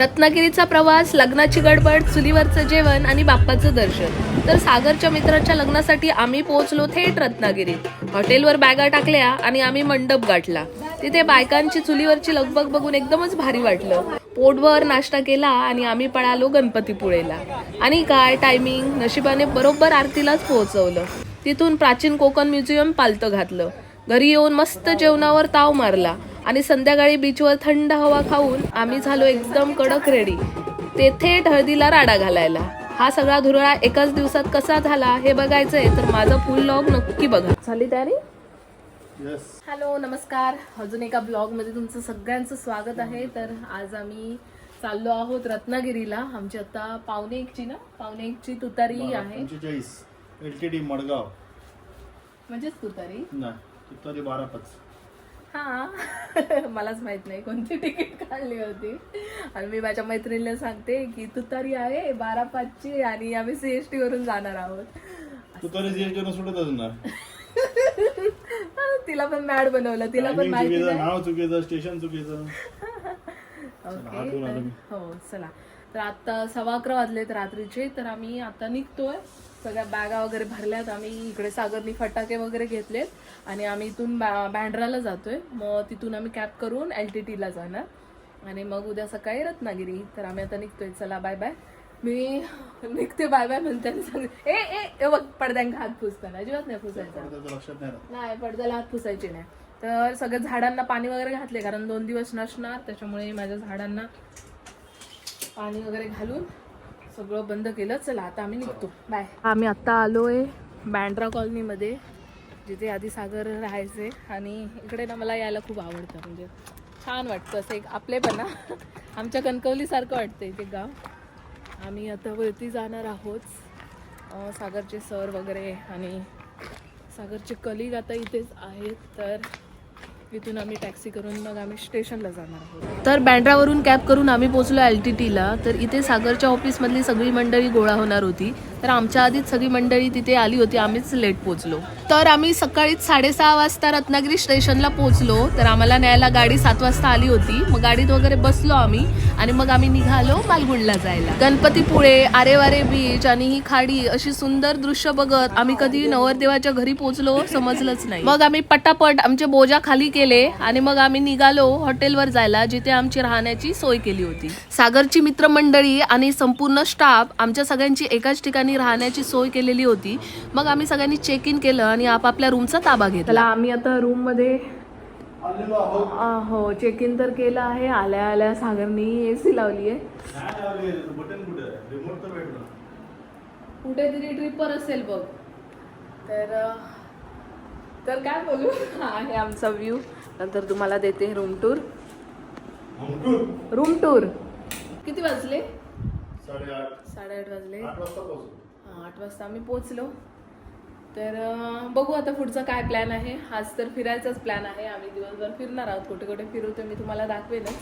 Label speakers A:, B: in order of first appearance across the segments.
A: रत्नागिरीचा प्रवास, लग्नाची गडबड, चुलीवरचं जेवण आणि बाप्पाचं दर्शन. तर सागरच्या मित्राच्या लग्नासाठी आम्ही पोहोचलो थेट रत्नागिरीत. हॉटेलवर बॅगा टाकल्या आणि आम्ही मंडप गाठला. तिथे बायकांची चुलीवरची लगबग बघून एकदमच भारी वाटलं. पोटभर नाश्ता केला आणि आम्ही पळालो गणपतीपुळेला. आणि काय टायमिंग, नशिबाने बरोबर आरतीलाच पोहोचवलं. तिथून प्राचीन कोकण म्युझियम पालतं घातलं. घरी येऊन मस्त जेवणावर ताव मारला आणि संध्याकाळी बीचवर थंड हवा खाऊन आम्ही झालो एकदम कडक रेडी. ते थेट हळदीला राडा घालायला. हा सगळा धुरळा एकाच दिवसात कसा झाला हे बघायचंय तर माझा फुल व्लॉग नक्की बघा. झाली तयारी? हॅलो, नमस्कार. अजून एका ब्लॉग मध्ये तुमचं सगळ्यांचं स्वागत आहे. तर आज आम्ही चाललो आहोत रत्नागिरीला. आमची आता पावणे एकची तुतारी आहे.
B: LTD मडगाव
A: म्हणजेच तुतारी
B: नाही, तुतारी 12:05.
A: हा मलाच माहित नाही कोणती तिकीट काढली होती. आणि मी माझ्या मैत्रिणीला सांगते की तुतारी आहे 12:05ची आणि आम्ही CST वरून जाणार आहोत.
B: तुतारी CST वरून सुटतच ना.
A: तिला पण मॅड बनवलं. तिला पण माहिती नाही.
B: नाव चुकीचं, स्टेशन चुकीचं.
A: ओके, हो चला. तर आता 11:15 वाजलेत रात्रीचे. तर आम्ही आता निघतोय. सगळ्या बॅगा वगैरे भरल्यात. आम्ही इकडे सागरनी फटाके वगैरे घेतलेत आणि आम्ही इथून बँड्राला जातोय. मग तिथून आम्ही कॅब करून LTTला जाणार आणि मग उद्या सकाळी रत्नागिरी. तर आम्ही आता निघतोय. चला बाय बाय. मी निघते बाय बाय म्हणते. ए बघ, पडद्यांना हात पुसताना अजिबात नाही पुसायचा. नाही, पडद्याला हात पुसायचे नाही. तर सगळ्या झाडांना पाणी वगैरे घातले कारण 2 दिवस नसणार. त्याच्यामुळे माझ्या झाडांना पाणी वगैरे घालून सगळं बंद केलं. चला आता आम्ही निघतो. बाय. आम्ही आता आलोय बँड्रा कॉलनीमध्ये, जिथे आधी सागर राहायचे. आणि इकडे ना मला यायला खूप आवडतं. म्हणजे छान वाटतं, असं एक आपलेपणा. आमच्या कणकवलीसारखं वाटतं इथे गाव. आम्ही आता वरती जाणार आहोत. सागरचे सर वगैरे आणि सागरचे कलिग आता इथेच आहेत. तर इथून आम्ही टॅक्सी करून मग आम्ही स्टेशनला जाणार आहोत. तर बँड्रावरून कॅब करून आम्ही पोहोचलो LTTला. तर इथे सागरच्या ऑफिसमधली सगळी मंडळी गोळा होणार होती. तर आमच्या आधीच सगळी मंडळी तिथे आली होती. आम्हीच लेट पोहोचलो. तर आम्ही सकाळीच 6:30 वाजता रत्नागिरी स्टेशनला पोहोचलो. तर आम्हाला न्यायला गाडी 7 वाजता आली होती. मग गाडीत वगैरे बसलो आम्ही आणि मग आम्ही निघालो मालगुंडला जायला. गणपतीपुळे, आरेवारे बीच आणि ही खाडी अशी सुंदर दृश्य बघत आम्ही कधी नवरदेवाच्या घरी पोहोचलो समजलंच नाही. मग आम्ही पटापट आमचे बोजा खाली केले आणि मग आम्ही निघालो हॉटेलवर जायला, जिथे आमची राहण्याची सोय केली होती. सागरची मित्रमंडळी आणि संपूर्ण स्टाफ आमच्या सगळ्यांची एकाच ठिकाणी राहण्याची सोय केलेली होती. मग आम्ही सगळ्यांनी चेक इन केलं आणि आपापल्या रूमचा ताबा घेतला. आम्ही आता रूम मध्ये हो चेक इन तर केलं आहे. आल्या आल्या सागरनी AC लावली आहे. कुठेतरी ट्रिपवर असेल बघ. तर काय बोलू. आहे आमचा व्ह्यू. नंतर तुम्हाला देते रूम टूर. किती वाजले? 8:30 वाजले. 8 वाजता आम्ही पोहोचलो. तर बघू आता पुढचा काय प्लॅन आहे. आज तर फिरायचाच प्लॅन आहे. आम्ही दिवसभर फिरणार आहोत. कुठे कुठे फिरवतोय मी तुम्हाला दाखवेनच.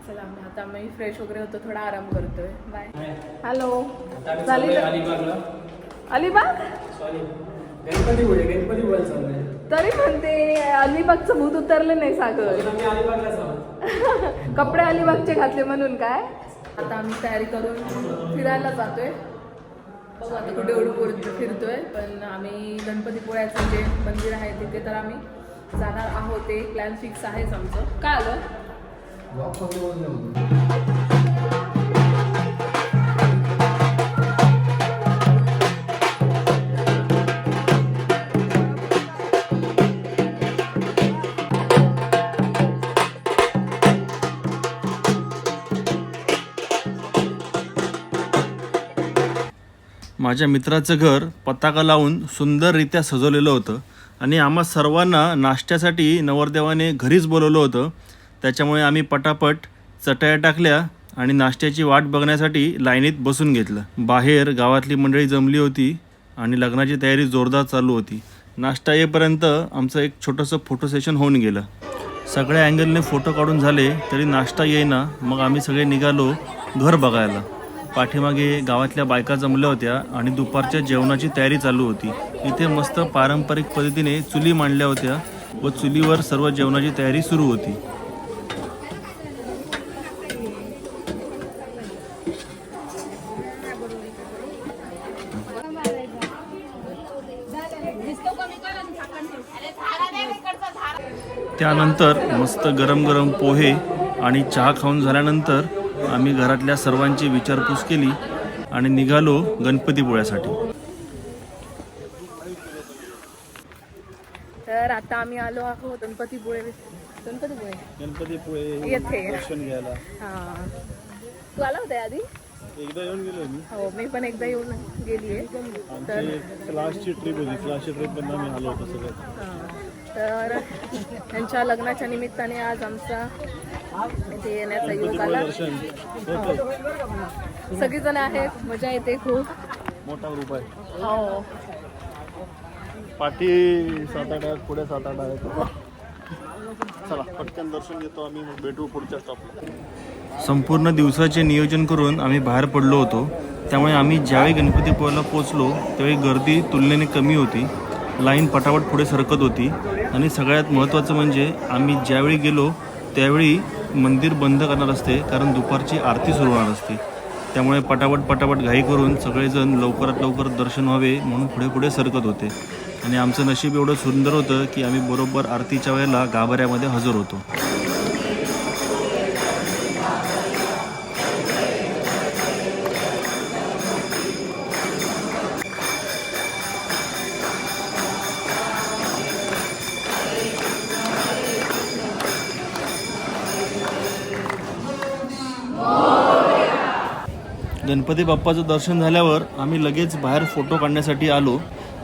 A: चला आता आम्ही फ्रेश वगैरे होतो, थोडा आराम करतोय. बाय. हॅलो, झाली अलिबाग? तरी म्हणते अलिबागचं भूत उतरलं नाही सागर. कपडे अलिबागचे घातले म्हणून काय. आता आम्ही तयारी करून फिरायला जातोय. बघू आता कुठे उडून फिरतोय. पण आम्ही गणपतीपुळ्याचं जे मंदिर आहे तिथे तर आम्ही जाणार आहोत. ते प्लॅन फिक्स आहेच आमचं. काय आलं?
B: माझ्या मित्राचं घर पताका लावून सुंदररित्या सजवलेलं होतं आणि आम्हा सर्वांना नाश्त्यासाठी नवरदेवाने घरीच बोलवलं होतं. त्याच्यामुळे आम्ही पटापट चटया टाकल्या आणि नाश्त्याची वाट बघण्यासाठी लाईनीत बसून घेतलं. बाहेर गावातली मंडळी जमली होती आणि लग्नाची तयारी जोरदार चालू होती. नाश्ता येईपर्यंत आमचं एक छोटंसं फोटो सेशन होऊन गेलं. सगळ्या अँगलने फोटो काढून झाले तरी नाश्ता येईना. मग आम्ही सगळे निघालो घर बघायला. पाठीमागे गावातल्या बायका जमल्या होत्या आणि दुपारच्या जेवणाची तयारी चालू होती. इथे मस्त पारंपरिक पद्धतीने चुली मांडल्या होत्या व चुलीवर सर्व जेवणाची तयारी सुरू होती. त्यानंतर मस्त गरम गरम पोहे आणि चहा खाऊन झाल्यानंतर आम्ही घरातल्या सर्वांची विचारपूस केली आणि निघालो गणपतीपुळ्यासाठी.
A: तर आता आम्ही आलो आहोत गणपतीपुळे येथे. हा, तू आला होता आधी?
B: एकदा येऊन गेलो मी.
A: हो, मी पण एकदा येऊन गेलीये. तर
B: क्लासची ट्रिप होती, क्लासची ट्रिप पण आम्ही आलो होतो सगळं.
A: तर त्यांच्या लग्नाच्या निमित्ताने आज आमचा इथे येण्याचा योग आला. सगळीजण आहेत, मजा येते खूप.
B: मोठा ग्रुप आहे.
A: हो,
B: पाठी 7-8 आहेत, पुढे 7-8 आहेत. चला पटकन दर्शन घेतो आम्ही, मग भेटू पुढच्या स्टॉपला. संपूर्ण दिवसाचे नियोजन करून आम्ही बाहेर पडलो होतो. त्यामुळे आम्ही ज्यावेळी गणपतीपुळ्याला पोहोचलो त्यावेळी गर्दी तुलनेने कमी होती. लाईन पटापट पुढे सरकत होती आणि सगळ्यात महत्त्वाचं म्हणजे आम्ही ज्यावेळी गेलो त्यावेळी मंदिर बंद करणार असते, कारण दुपारची आरती सुरू होणार असते. त्यामुळे पटापट घाई करून सगळेजण लवकरात लवकर दर्शन व्हावे म्हणून पुढे पुढे सरकत होते. आणि आमचं नशीब एवढं सुंदर होतं की आम्ही बरोबर आरतीच्या वेळेला गाभाऱ्यामध्ये हजर होतो. गणपती बाप्पाचं दर्शन झाल्यावर आम्ही लगेच बाहेर फोटो काढण्यासाठी आलो.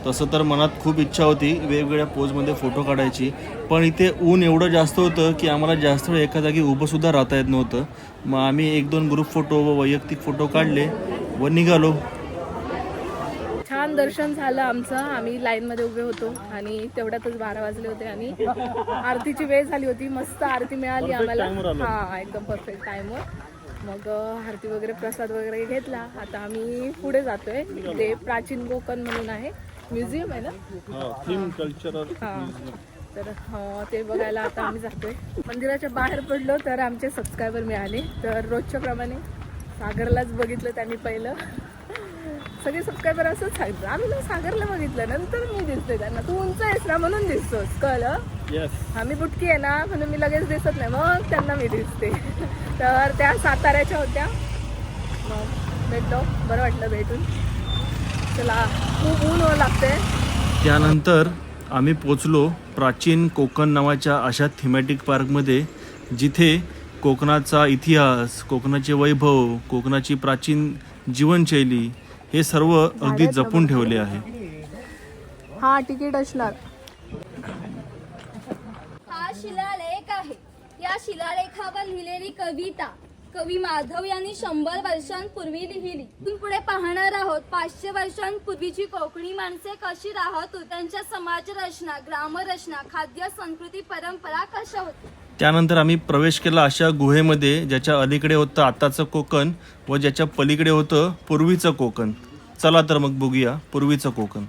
B: तसं तर मनात खूप इच्छा होती वेगवेगळ्या पोजमध्ये फोटो काढायची, पण इथे ऊन एवढं जास्त होतं की आम्हाला जास्त वेळ एका जागी उभंसुद्धा राहता येत नव्हतं. मग आम्ही 1-2 ग्रुप फोटो व वैयक्तिक फोटो काढले व निघालो.
A: छान दर्शन झालं आमचं. आम्ही लाईनमध्ये उभे होतो आणि तेवढ्यातच 12 वाजले होते आणि आरतीची वेळ झाली होती. मस्त आरती मिळाली आम्हाला. हा, एकदम परफेक्ट टाईमवर. मग आरती वगैरे, प्रसाद वगैरे घेतला. आता आम्ही पुढे जातोय. ते प्राचीन कोकण म्हणून आहे, म्युझियम आहे ना. तर ते बघायला आता आम्ही जातोय. मंदिराच्या बाहेर पडलो तर आमचे सबस्क्रायबर मिळाले. तर रोजच्या प्रमाणे सागरलाच बघितलं त्यांनी पहिलं. सगळे सबस्क्रायबर असंच सांगितलं, आम्ही ना सागरला बघितलं, नंतर मी दिसते त्यांना. तू उंच आहेस ना म्हणून दिसतोस, कळलं. आम्ही बुटकी आहे ना म्हणून मी लगेच दिसत नाही, मग त्यांना मी दिसते. तर त्या साताऱ्याच्या होत्या. मग भेटलो, बरं वाटलं भेटून. चला, खूप ऊन लागते.
B: त्यानंतर आम्ही पोचलो प्राचीन कोकण नावाच्या अशा थीमॅटिक पार्कमध्ये, जिथे कोकणाचा इतिहास, कोकणाचे वैभव, कोकणाची प्राचीन जीवनशैली हे सर्व अगदी जपून ठेवले आहे.
A: हा तिकीट असणार.
C: हा शिलालेख आहे. या शिलालेखावर लिहिलेली कविता कवी माधव यांनी 100 वर्षांपूर्वी लिहिली. इथून पुढे पाहणार आहोत 500 वर्षांपूर्वीची कोकणी माणसे कशी राहत होती, त्यांच्या समाज रचना, ग्रामरचना, खाद्य संस्कृती, परंपरा कशा होत्या.
B: त्यानंतर आम्ही प्रवेश केला अशा गुहेमध्ये ज्याच्या अलीकडे होतं आताचं कोकण व ज्याच्या पलीकडे होतं पूर्वीचं कोकण. चला तर मग बघूया पूर्वीचं कोकण.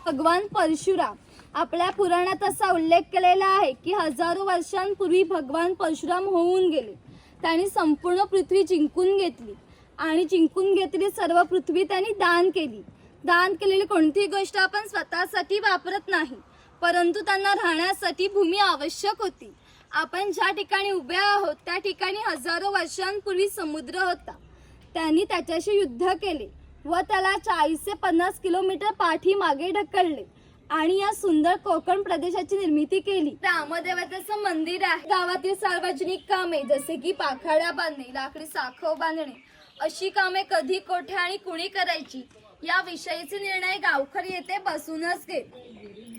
C: भगवान परशुराम, आपल्या पुराणात असा उल्लेख केलेला आहे की हजारो वर्षांपूर्वी भगवान परशुराम होऊन गेले. त्यांनी संपूर्ण पृथ्वी जिंकून घेतली आणि जिंकून घेतलेली सर्व पृथ्वी त्यांनी दान केली. दान केलेली कोणतीही गोष्ट आपण स्वतःसाठी वापरत नाही, परंतु त्यांना राहण्यासाठी भूमी आवश्यक होती. आपण ज्या ठिकाणी उभे आहोत त्या ठिकाणी हजारो वर्षांपूर्वी समुद्र होता. त्यांनी त्याच्याशी युद्ध केले व त्याला 40 ते 50 किलोमीटर पाठीमागे ढकलले आणि या सुंदर कोकण प्रदेशाची निर्मिती केली. रामदेवतेचं मंदिर आहे. गावातील सार्वजनिक कामे जसे की पाखाड्या बांधणे, लाकडी साखव बांधणे अशी कामे कधी, कोठे आणि कुणी करायची या विषयीचे निर्णय गावकरी येथे बसूनच घेत.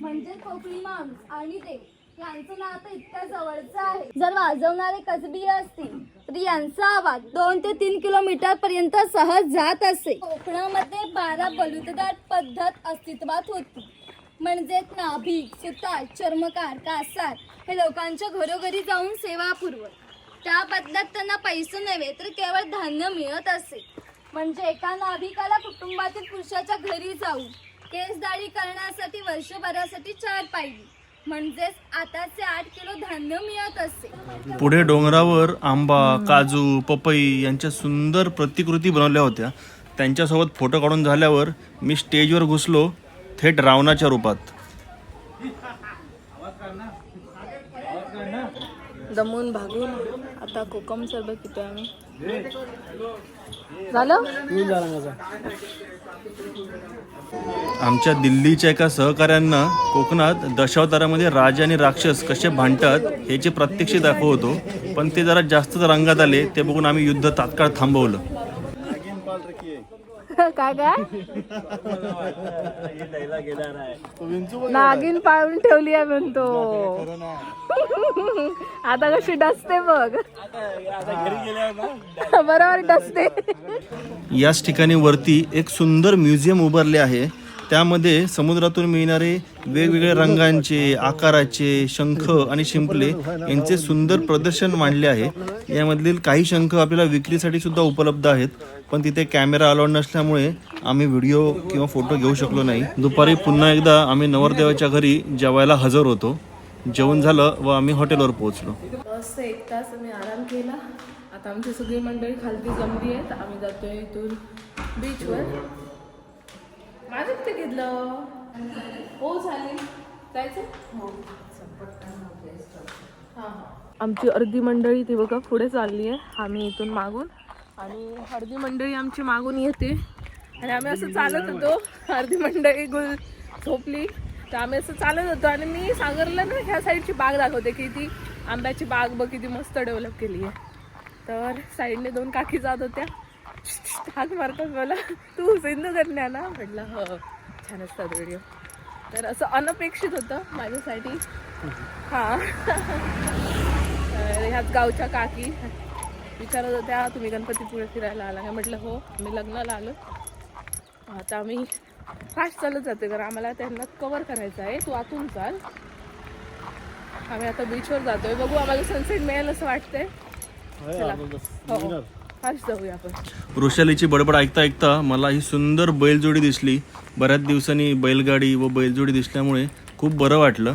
C: म्हणजे कोकणी माणूस आणि देव यांचं नातं इतक्या जवळचं आहे. जर वाजवणारे कसबी असतील तर यांचा आवाज 2 ते 3 किलोमीटर पर्यंत सहज जात असे. कोकणामध्ये 12 बलुतेदार पद्धत अस्तित्वात होती. म्हणजे नाभिक, सुतार, चर्मकार, कासार हे लोकांच्या घरोघरी जाऊन सेवा पुरवत. त्या बदल्यात त्यांना पैसे नव्हे तर केवळ धान्य मिळत असे. म्हणजे एका नाभिकाला कुटुंबातील पुरुषाच्या घरी जाऊन केस दाढी करण्यासाठी वर्षभरासाठी 4 पाहिली, म्हणजेच आताचे 8 किलो धान्य मिळत असे.
B: पुढे डोंगरावर आंबा, काजू, पपई यांच्या सुंदर प्रतिकृती बनवल्या होत्या. त्यांच्यासोबत फोटो काढून झाल्यावर मी स्टेजवर घुसलो थेट रावणाच्या रूपात.
A: दमून भागून आता कोकम सरबत पितोय आम्ही. झालं?
B: आमच्या दिल्लीच्या एका सहकाऱ्यांना कोकणात दशावतारामध्ये राजा आणि राक्षस कसे भांडतात ह्याचे प्रत्यक्ष दाखवतो, पण ते जरा जास्तच रंगात आले. ते बघून आम्ही युद्ध तात्काळ थांबवलं.
A: काय नागिन पाळून ठेवली आहे म्हणतो. आता कशी डसते बघ. बरोबर डसते.
B: याच ठिकाणी वरती एक सुंदर म्युझियम उभारले आहे. त्यामध्ये समुद्रातून मिळणारे वेगवेगळ्या रंगांचे, आकाराचे शंख आणि शिंपले यांचे सुंदर प्रदर्शन मांडले आहे. यामधील काही शंख आपल्याला विक्रीसाठी सुद्धा उपलब्ध आहेत, पण तिथे कॅमेरा अलाउड नसल्यामुळे आम्ही व्हिडिओ किंवा फोटो घेऊ शकलो नाही. दुपारी पुन्हा एकदा आम्ही नवरदेवाच्या घरी जेवायला हजर होतो. जेवण झालं व आम्ही हॉटेलवर पोहोचलो.
A: बस 1 तास आम्ही आराम केला. आता आमची सगळी मंडळी खालती जमली आहेत. आम्ही जातोय इथून बीचवर. माझं ते घेतलं हो झाली जायचं. हां आमची अर्धी मंडळी ती बघा पुढे चालली आहे. आम्ही इथून मागून आणि अर्धी मंडळी आमची मागून येते आणि आम्ही असं चालत होतो. अर्धी मंडळी झोपली तर आम्ही असं चालत होतो आणि मी सागरला ना ह्या साईडची बाग दाखवते की ती आंब्याची बाग बघ किती मस्त डेव्हलप केली आहे. तर साईडने 2 काकी जात होत्या. हाक मारतात मला, तू सिंधू कन्या ना. म्हटलं हो छान असतात व्हिडिओ. तर असं अनपेक्षित होतं माझ्यासाठी. हां ह्याच गावच्या काकी विचारत होत्या तुम्ही गणपतीपुळे फिरायला आला का. म्हटलं हो मी लग्नाला आलो. आता आम्ही फास्ट चालत जाते कारण आम्हाला त्यांना कवर करायचं आहे. तू आतून चाल. आम्ही आता बीचवर जातोय. बघू आम्हाला सनसेट मिळेल असं वाटतंय. चला हो फास्ट जाऊया आपण.
B: वृषालीची बडबड ऐकता ऐकता मला ही सुंदर बैलजोडी दिसली. बऱ्याच दिवसांनी बैलगाडी व बैलजोडी दिसल्यामुळे खूप बरं वाटलं.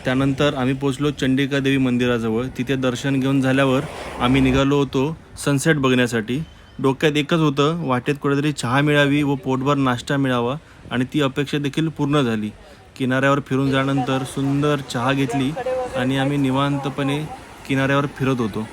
B: त्यानंतर आम्ही पोचलो चंडिका देवी मंदिराजवळ. तिथे दर्शन घेऊन झाल्यावर आम्ही निघालो होतो सनसेट बघण्यासाठी. डोक्यात एकच होतं, वाटेत कुठेतरी चहा मिळावी व पोटभर नाश्ता मिळावा, आणि ती अपेक्षा देखील पूर्ण झाली. किनाऱ्यावर फिरून झाल्यानंतर सुंदर चहा घेतली आणि आम्ही निवांतपणे किनाऱ्यावर फिरत होतो.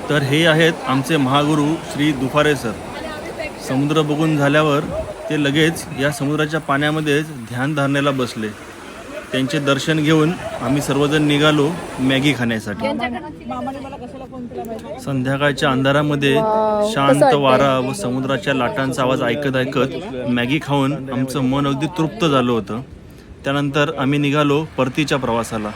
B: तर हे आहेत आमचे महागुरू श्री दुफारे सर. समुद्र बघून झाल्यावर ते लगेच या समुद्राच्या पाण्यामध्येच ध्यान धारणेला बसले. त्यांचे दर्शन घेऊन आम्ही सर्वजण निघालो मॅगी खाण्यासाठी. संध्याकाळच्या अंधारामध्ये शांत वारा व समुद्राच्या लाटांचा आवाज ऐकत ऐकत मॅगी खाऊन आमचं मन अगदी तृप्त झालं होतं. त्यानंतर आम्ही निघालो परतीच्या प्रवासाला.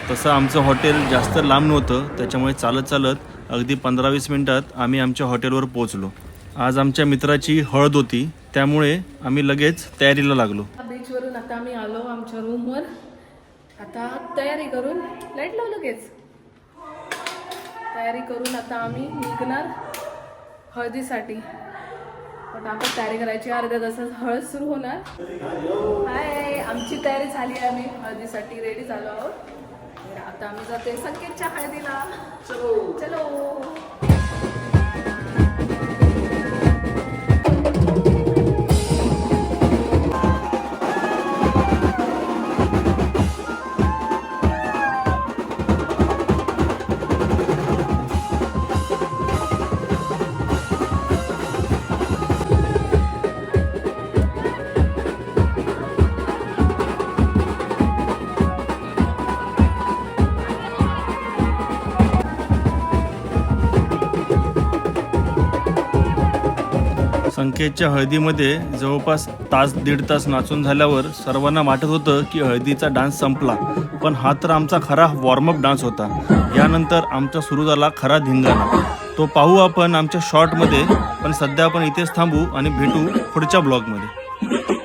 B: तसं आमचं हॉटेल जास्त लांब नव्हतं, त्याच्यामुळे चालत चालत अगदी 15-20 मिनिटात आम्ही आमच्या हॉटेलवर पोहोचलो. आज आमच्या मित्राची हळद होती, त्यामुळे आम्ही लगेच तयारीला लागलो.
A: बीचवरून आता आम्ही आलो आमच्या रूमवर. आता तयारी करून लाईट लावू लगेच. तयारी करून आता आम्ही निघणार हळदीसाठी. पटापट तयारी करायची. अर्ध्या तासात हळद सुरू होणार. हाय आमची तयारी झाली आहे. आम्ही हळदीसाठी रेडी झालो आहोत. आता आम्ही जाते संकेतच्या हळदीला. चलो.
B: संकेतच्या हळदीमध्ये जवळपास 1.5 तास नाचून झाल्यावर सर्वांना वाटत होतं की हळदीचा डान्स संपला, पण हा तर आमचा खरा वॉर्मअप डान्स होता. यानंतर आमचा सुरू झाला खरा धिंगाणा. तो पाहू आपण आमच्या शॉर्टमध्ये. पण सध्या आपण इथेच थांबू आणि भेटू पुढच्या ब्लॉगमध्ये.